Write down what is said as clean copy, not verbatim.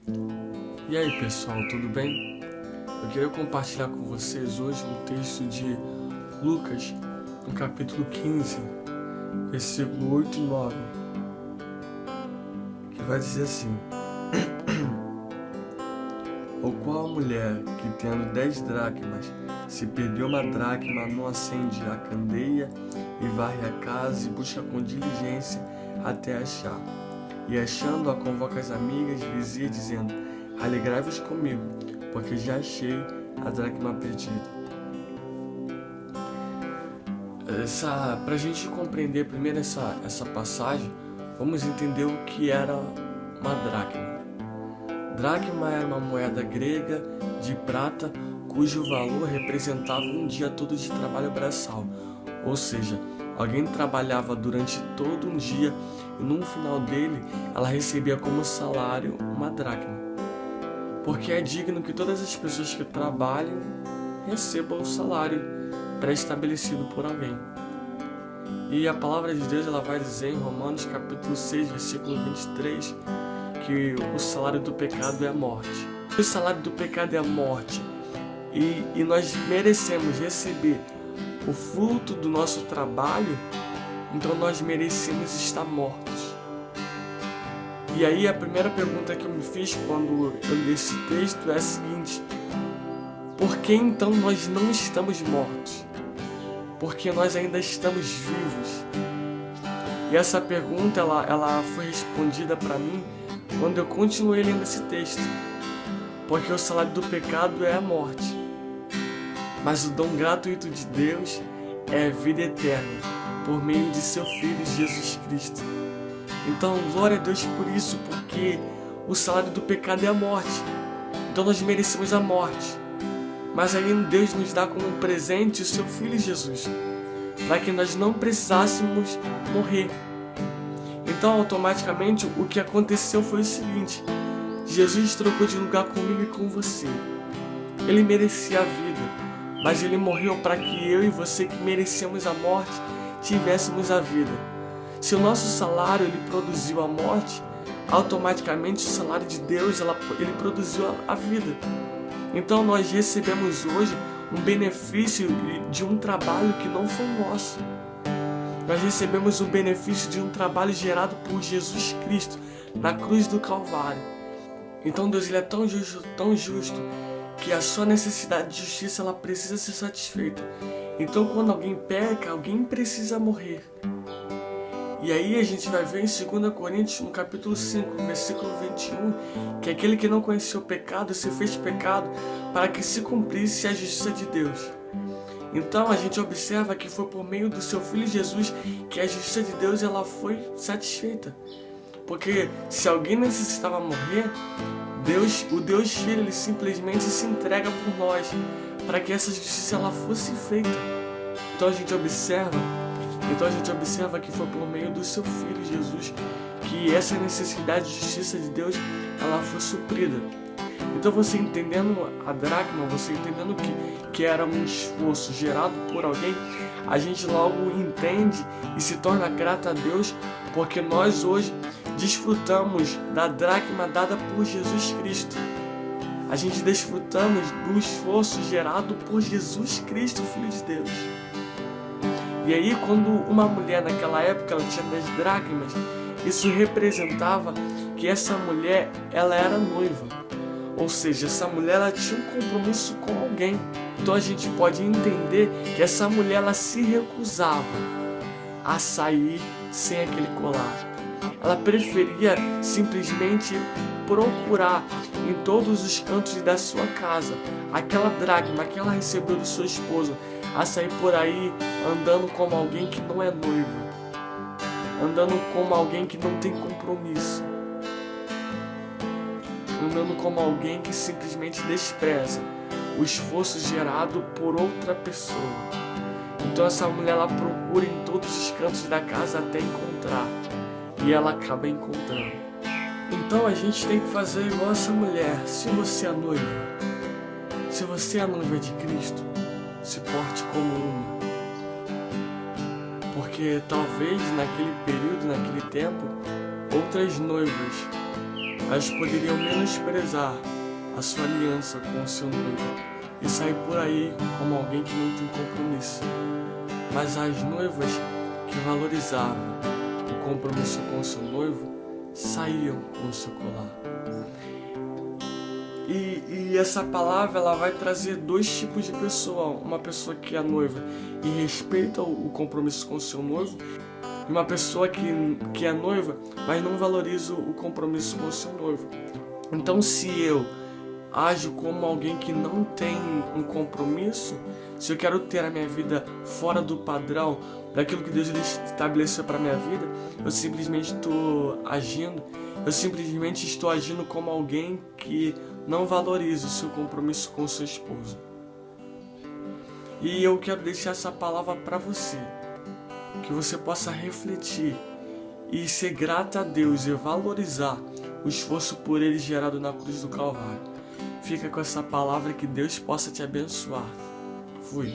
E aí pessoal, tudo bem? Eu queria compartilhar com vocês hoje um texto de Lucas, no capítulo 15, versículo 8 e 9, que vai dizer assim: Ou qual a mulher que tendo 10 dracmas, se perdeu uma dracma, não acende a candeia e varre a casa e busca com diligência até achar? E achando-a, convoca as amigas, vizinhas, dizendo: Alegrai-vos comigo, porque já achei a dracma perdida. Para a gente compreender primeiro essa passagem, vamos entender o que era uma dracma. Dracma era uma moeda grega de prata cujo valor representava um dia todo de trabalho braçal, ou seja, alguém trabalhava durante todo um dia e no final dele ela recebia como salário uma dracma. Porque é digno que todas as pessoas que trabalham recebam o salário pré-estabelecido por alguém. E a palavra de Deus ela vai dizer em Romanos capítulo 6, versículo 23, que o salário do pecado é a morte. O salário do pecado é a morte. E nós merecemos receber o fruto do nosso trabalho, então nós merecemos estar mortos. E aí a primeira pergunta que eu me fiz quando eu li esse texto é a seguinte: por que então nós não estamos mortos? Porque nós ainda estamos vivos. E essa pergunta ela foi respondida para mim quando eu continuei lendo esse texto. Porque o salário do pecado é a morte, mas o dom gratuito de Deus é a vida eterna, por meio de seu Filho Jesus Cristo. Então, glória a Deus por isso, porque o salário do pecado é a morte. Então nós merecemos a morte. Mas aí Deus nos dá como presente o seu Filho Jesus, para que nós não precisássemos morrer. Então, automaticamente, o que aconteceu foi o seguinte: Jesus trocou de lugar comigo e com você. Ele merecia a vida, mas ele morreu para que eu e você, que merecemos a morte, tivéssemos a vida. Se o nosso salário ele produziu a morte, automaticamente o salário de Deus ele produziu a vida. Então nós recebemos hoje um benefício de um trabalho que não foi nosso. Nós recebemos o benefício de um trabalho gerado por Jesus Cristo na cruz do Calvário. Então Deus ele é tão justo, que a sua necessidade de justiça ela precisa ser satisfeita. Então quando alguém peca, alguém precisa morrer. E aí a gente vai ver em 2 Coríntios, no capítulo 5, versículo 21, que aquele que não conheceu o pecado se fez pecado para que se cumprisse a justiça de Deus. Então a gente observa que foi por meio do seu Filho Jesus que a justiça de Deus ela foi satisfeita. Porque se alguém necessitava morrer, o Deus Filho ele simplesmente se entrega por nós para que essa justiça ela fosse feita. Então a gente observa que foi por meio do seu Filho Jesus que essa necessidade de justiça de Deus ela foi suprida. Então você entendendo a dracma, você entendendo que era um esforço gerado por alguém, a gente logo entende e se torna grato a Deus, porque nós hoje desfrutamos da dracma dada por Jesus Cristo. A gente desfrutamos do esforço gerado por Jesus Cristo, Filho de Deus. E aí quando uma mulher naquela época ela tinha 10 dracmas, isso representava que essa mulher ela era noiva. Ou seja, essa mulher ela tinha um compromisso com alguém. Então a gente pode entender que essa mulher ela se recusava a sair sem aquele colar. Ela preferia simplesmente procurar em todos os cantos da sua casa aquela dracma que ela recebeu do seu esposo, a sair por aí andando como alguém que não é noiva, andando como alguém que não tem compromisso, andando como alguém que simplesmente despreza o esforço gerado por outra pessoa. Então essa mulher ela procura em todos os cantos da casa até encontrar, e ela acaba encontrando. Então a gente tem que fazer igual essa mulher. Se você é noiva, se você é noiva de Cristo, se porte como uma. Porque talvez naquele período, naquele tempo, outras noivas elas poderiam menosprezar a sua aliança com o seu noivo e sair por aí como alguém que não tem compromisso. Mas as noivas que valorizavam o compromisso com o seu noivo saíam com o seu colar. E essa palavra ela vai trazer dois tipos de pessoa. Uma pessoa que é noiva e respeita o compromisso com o seu noivo, e uma pessoa que é noiva, mas não valoriza o compromisso com o seu noivo. Então, se eu ajo como alguém que não tem um compromisso, se eu quero ter a minha vida fora do padrão, daquilo que Deus estabeleceu para a minha vida, eu simplesmente estou agindo como alguém que não valoriza o seu compromisso com o seu esposo. E eu quero deixar essa palavra para você, que você possa refletir e ser grata a Deus e valorizar o esforço por Ele gerado na cruz do Calvário. Fica com essa palavra, que Deus possa te abençoar. Fui.